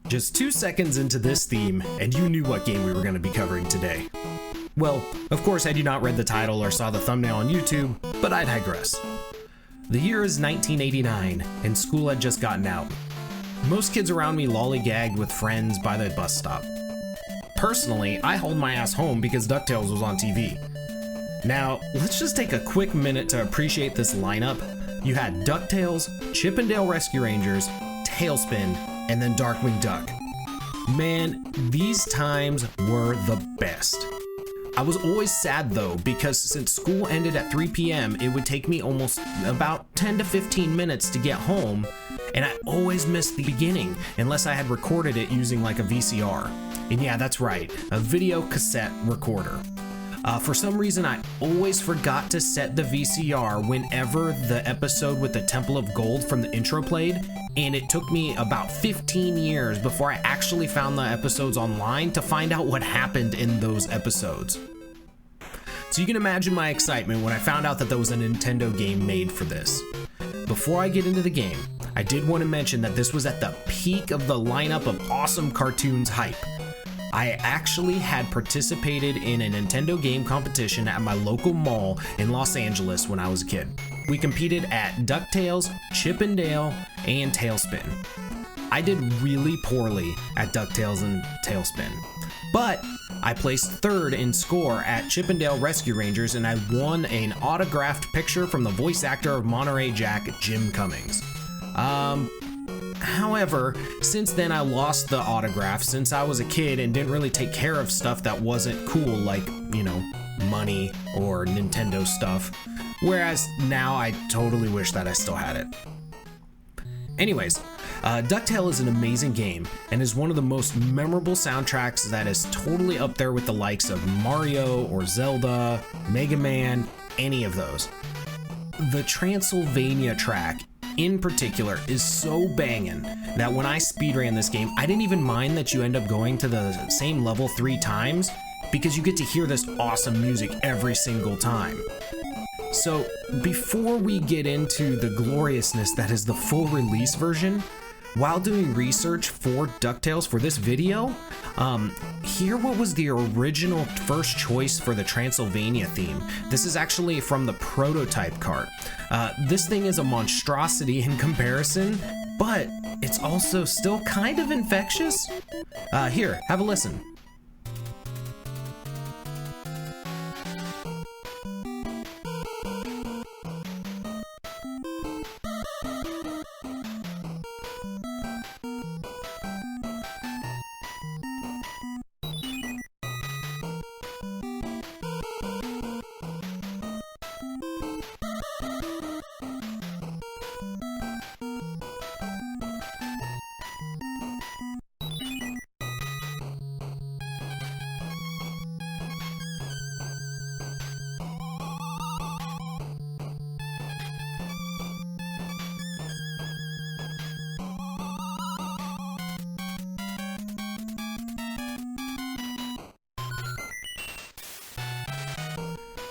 Just 2 seconds into this theme, and you knew what game we were going to be covering today. Well, of course had you not read the title or saw the thumbnail on YouTube, but I digress. The year is 1989, and school had just gotten out. Most kids around me lollygagged with friends by the bus stop. Personally, I hauled my ass home because Ducktales was on TV. Now, let's just take a quick minute to appreciate this lineup. You had Ducktales, Chip 'n Dale Rescue Rangers, Tailspin, and then Darkwing Duck. Man, these times were the best. I was always sad though, because since school ended at 3 p.m., it would take me almost about 10 to 15 minutes to get home, and I always missed the beginning unless I had recorded it using like a VCR. And yeah, that's right, a video cassette recorder. For some reason, I always forgot to set the VCR whenever the episode with the Temple of Gold from the intro played, and it took me about 15 years before I actually found the episodes online to find out what happened in those episodes. So you can imagine my excitement when I found out that there was a Nintendo game made for this. Before I get into the game, I did want to mention that this was at the peak of the lineup of awesome cartoons hype. I actually had participated in a Nintendo game competition at my local mall in Los Angeles when I was a kid. We competed at Ducktales, Chip 'n Dale, and Tailspin. I did really poorly at Ducktales and Tailspin, but I placed third in score at Chip 'n Dale Rescue Rangers, and I won an autographed picture from the voice actor of Monterey Jack, Jim Cummings. However, since then I lost the autograph since I was a kid and didn't really take care of stuff that wasn't cool, like, you know, money or Nintendo stuff. Whereas now I totally wish that I still had it. Anyways, DuckTales is an amazing game and is one of the most memorable soundtracks that is totally up there with the likes of Mario or Zelda, Mega Man, any of those. The Transylvania track in particular is so banging that when I speedran this game, I didn't even mind that you end up going to the same level 3 times because you get to hear this awesome music every single time. So before we get into the gloriousness that is the full release version, while doing research for DuckTales for this video, hear what was the original first choice for the Transylvania theme. This is actually from the prototype cart. This thing is a monstrosity in comparison, but it's also still kind of infectious. Here, have a listen.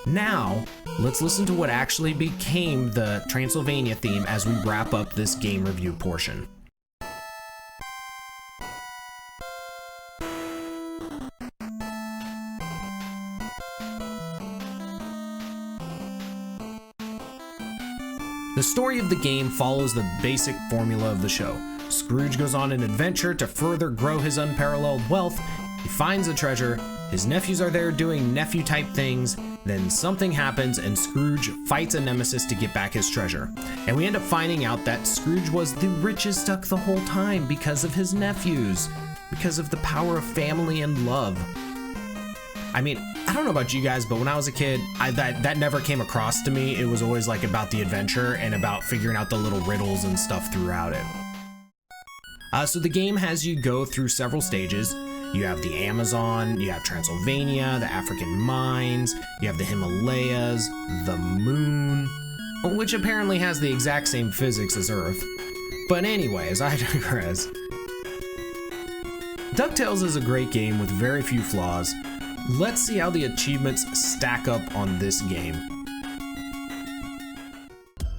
Now, let's listen to what actually became the Transylvania theme as we wrap up this game review portion. The story of the game follows the basic formula of the show. Scrooge goes on an adventure to further grow his unparalleled wealth. He finds a treasure, his nephews are there doing nephew-type things, then something happens and Scrooge fights a nemesis to get back his treasure. And we end up finding out that Scrooge was the richest duck the whole time because of his nephews, because of the power of family and love. I mean, I don't know about you guys, but when I was a kid, that never came across to me. It was always like about the adventure and about figuring out the little riddles and stuff throughout it. So the game has you go through several stages. You have the Amazon, you have Transylvania, the African mines, you have the Himalayas, the moon, which apparently has the exact same physics as Earth. But anyways, I digress. DuckTales is a great game with very few flaws. Let's see how the achievements stack up on this game.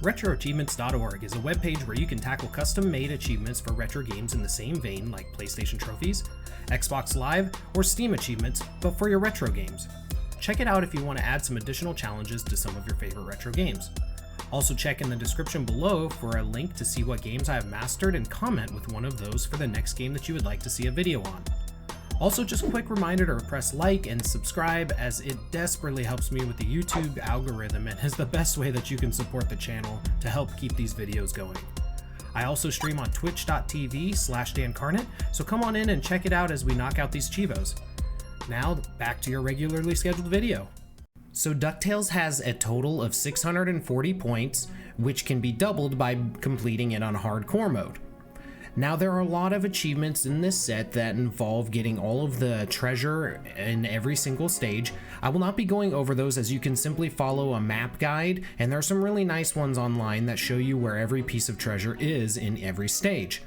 RetroAchievements.org is a webpage where you can tackle custom-made achievements for retro games in the same vein like PlayStation trophies, Xbox Live, or Steam achievements, but for your retro games. Check it out if you want to add some additional challenges to some of your favorite retro games. Also check in the description below for a link to see what games I have mastered and comment with one of those for the next game that you would like to see a video on. Also, just a quick reminder to press like and subscribe, as it desperately helps me with the YouTube algorithm and is the best way that you can support the channel to help keep these videos going. I also stream on twitch.tv/DanCarnett, so come on in and check it out as we knock out these Chivos. Now, back to your regularly scheduled video. So Ducktales has a total of 640 points, which can be doubled by completing it on hardcore mode. Now, there are a lot of achievements in this set that involve getting all of the treasure in every single stage. I will not be going over those, as you can simply follow a map guide, and there are some really nice ones online that show you where every piece of treasure is in every stage.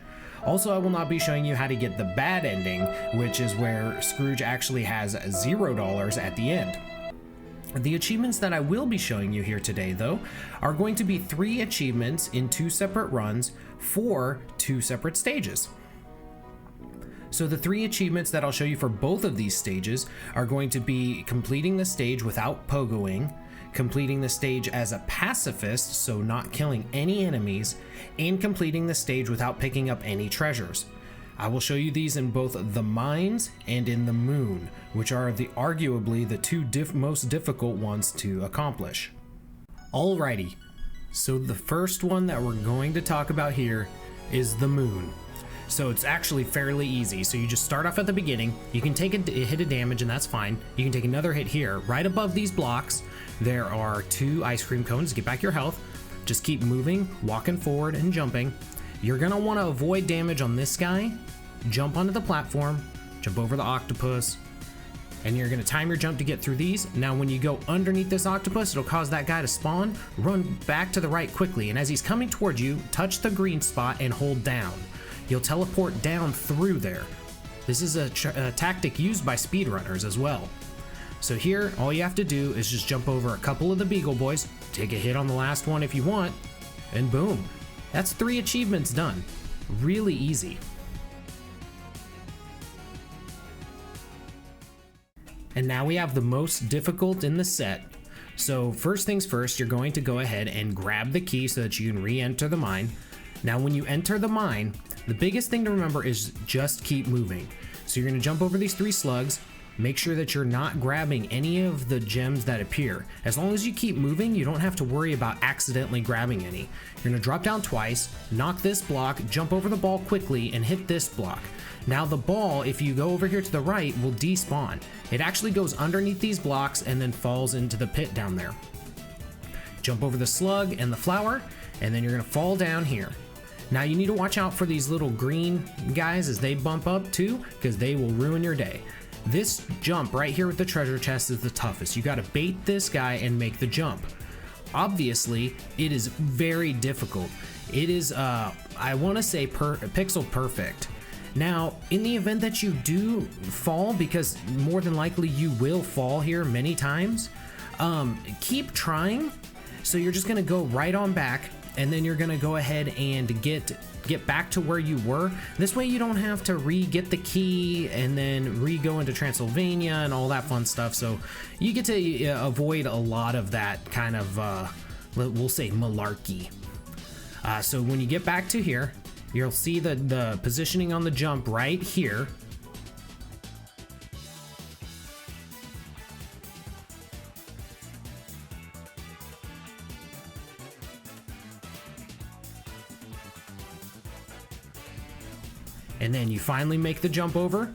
Also, I will not be showing you how to get the bad ending, which is where Scrooge actually has $0 at the end. The achievements that I will be showing you here today, though, are going to be 3 achievements in 2 separate runs for 2 separate stages. So the 3 achievements that I'll show you for both of these stages are going to be completing the stage without pogoing, completing the stage as a pacifist, so not killing any enemies, and completing the stage without picking up any treasures. I will show you these in both the mines and in the moon, which are arguably the 2 most difficult ones to accomplish. Alrighty, so the first one that we're going to talk about here is the moon. So it's actually fairly easy. So you just start off at the beginning. You can take a hit of damage, and that's fine. You can take another hit here. Right above these blocks, there are 2 ice cream cones to get back your health. Just keep moving, walking forward, and jumping. You're gonna want to avoid damage on this guy, jump onto the platform, jump over the octopus, and you're gonna time your jump to get through these. Now, when you go underneath this octopus, it'll cause that guy to spawn. Run back to the right quickly, and as he's coming towards you, touch the green spot and hold down. You'll teleport down through there. This is a tactic used by speedrunners as well. So here, all you have to do is just jump over a couple of the Beagle Boys, take a hit on the last one if you want, and boom. That's 3 achievements done. Really easy. And now we have the most difficult in the set. So first things first, you're going to go ahead and grab the key so that you can re-enter the mine. Now when you enter the mine, the biggest thing to remember is just keep moving. So you're going to jump over these 3 slugs. Make sure that you're not grabbing any of the gems that appear. As long as you keep moving, you don't have to worry about accidentally grabbing any. You're gonna drop down twice, knock this block, jump over the ball quickly, and hit this block. Now the ball, if you go over here to the right, will despawn. It actually goes underneath these blocks and then falls into the pit down there. Jump over the slug and the flower, and then you're gonna fall down here. Now you need to watch out for these little green guys as they bump up too, because they will ruin your day. This jump right here with the treasure chest is the toughest. You gotta bait this guy and make the jump. Obviously, it is very difficult. It is, I wanna say pixel perfect. Now, in the event that you do fall, because more than likely you will fall here many times, keep trying. So you're just gonna go right on back, and then you're gonna go ahead and get back to where you were. This way you don't have to re-get the key and then re-go into Transylvania and all that fun stuff. So you get to avoid a lot of that kind of, we'll say, malarkey. So when you get back to here, you'll see the positioning on the jump right here. And then you finally make the jump over.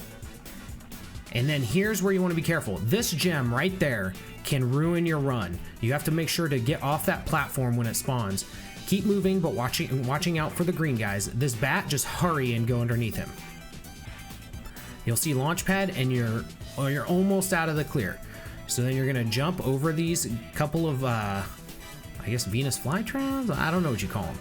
And then here's where you want to be careful. This gem right there can ruin your run. You have to make sure to get off that platform when it spawns. Keep moving, but watching out for the green guys. This bat, just hurry and go underneath him. You'll see launch pad, and you're almost out of the clear. So then you're gonna jump over these couple of, I guess Venus flytraps? I don't know what you call them.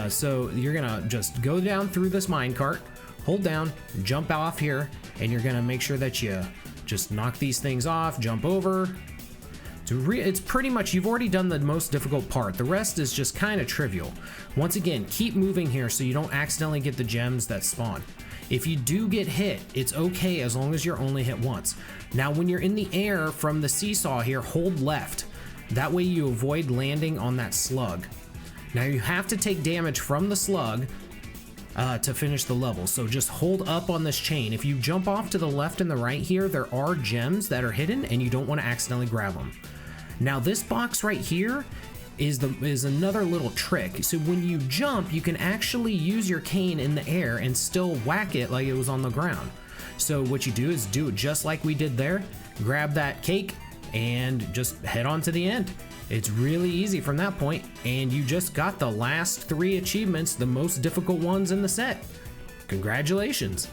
So you're gonna just go down through this minecart, hold down, jump off here, and you're gonna make sure that you just knock these things off, jump over, It's pretty much, you've already done the most difficult part. The rest is just kind of trivial. Once again, keep moving here so you don't accidentally get the gems that spawn. If you do get hit, it's okay as long as you're only hit once. Now when you're in the air from the seesaw here, hold left. That way you avoid landing on that slug. Now you have to take damage from the slug to finish the level, so just hold up on this chain. If you jump off to the left and the right here, there are gems that are hidden and you don't want to accidentally grab them. Now this box right here is another little trick. So when you jump, you can actually use your cane in the air and still whack it like it was on the ground. So what you do is do it just like we did there, grab that cake and just head on to the end. It's really easy from that point, and you just got the last 3 achievements, the most difficult ones in the set. Congratulations!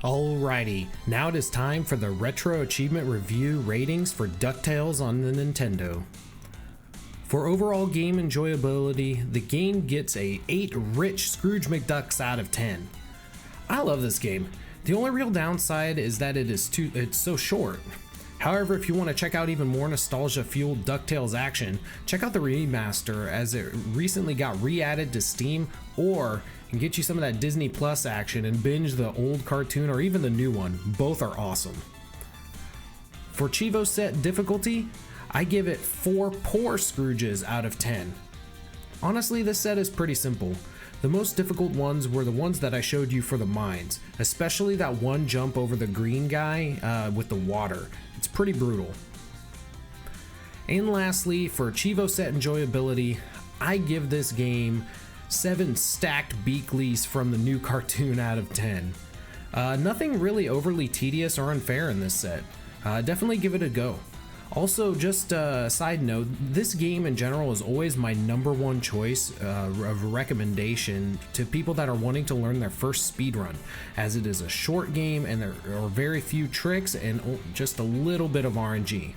Alrighty, now it is time for the Retro Achievement Review ratings for DuckTales on the Nintendo. For overall game enjoyability, the game gets a 8 rich Scrooge McDucks out of 10. I love this game. The only real downside is that it's so short. However, if you want to check out even more nostalgia-fueled DuckTales action, check out the remaster as it recently got re-added to Steam, or can get you some of that Disney Plus action and binge the old cartoon or even the new one. Both are awesome. For Chivo set difficulty, I give it 4 poor Scrooges out of 10. Honestly, this set is pretty simple. The most difficult ones were the ones that I showed you for the mines, especially that one jump over the green guy with the water. It's pretty brutal. And lastly, for Chivo set enjoyability, I give this game 7 stacked Beakleys from the new cartoon out of 10. Nothing really overly tedious or unfair in this set. Definitely give it a go. Also, just a side note, this game in general is always my #1 choice of recommendation to people that are wanting to learn their first speedrun, as it is a short game and there are very few tricks and just a little bit of RNG.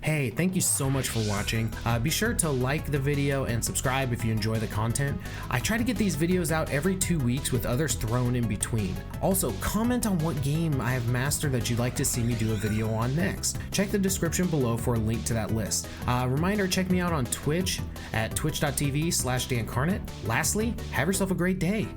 Hey, thank you so much for watching. Be sure to like the video and subscribe if you enjoy the content. I try to get these videos out every 2 weeks with others thrown in between. Also, comment on what game I have mastered that you'd like to see me do a video on next. Check the description below for a link to that list. Reminder, check me out on Twitch at twitch.tv/DanCarnate. Lastly, have yourself a great day.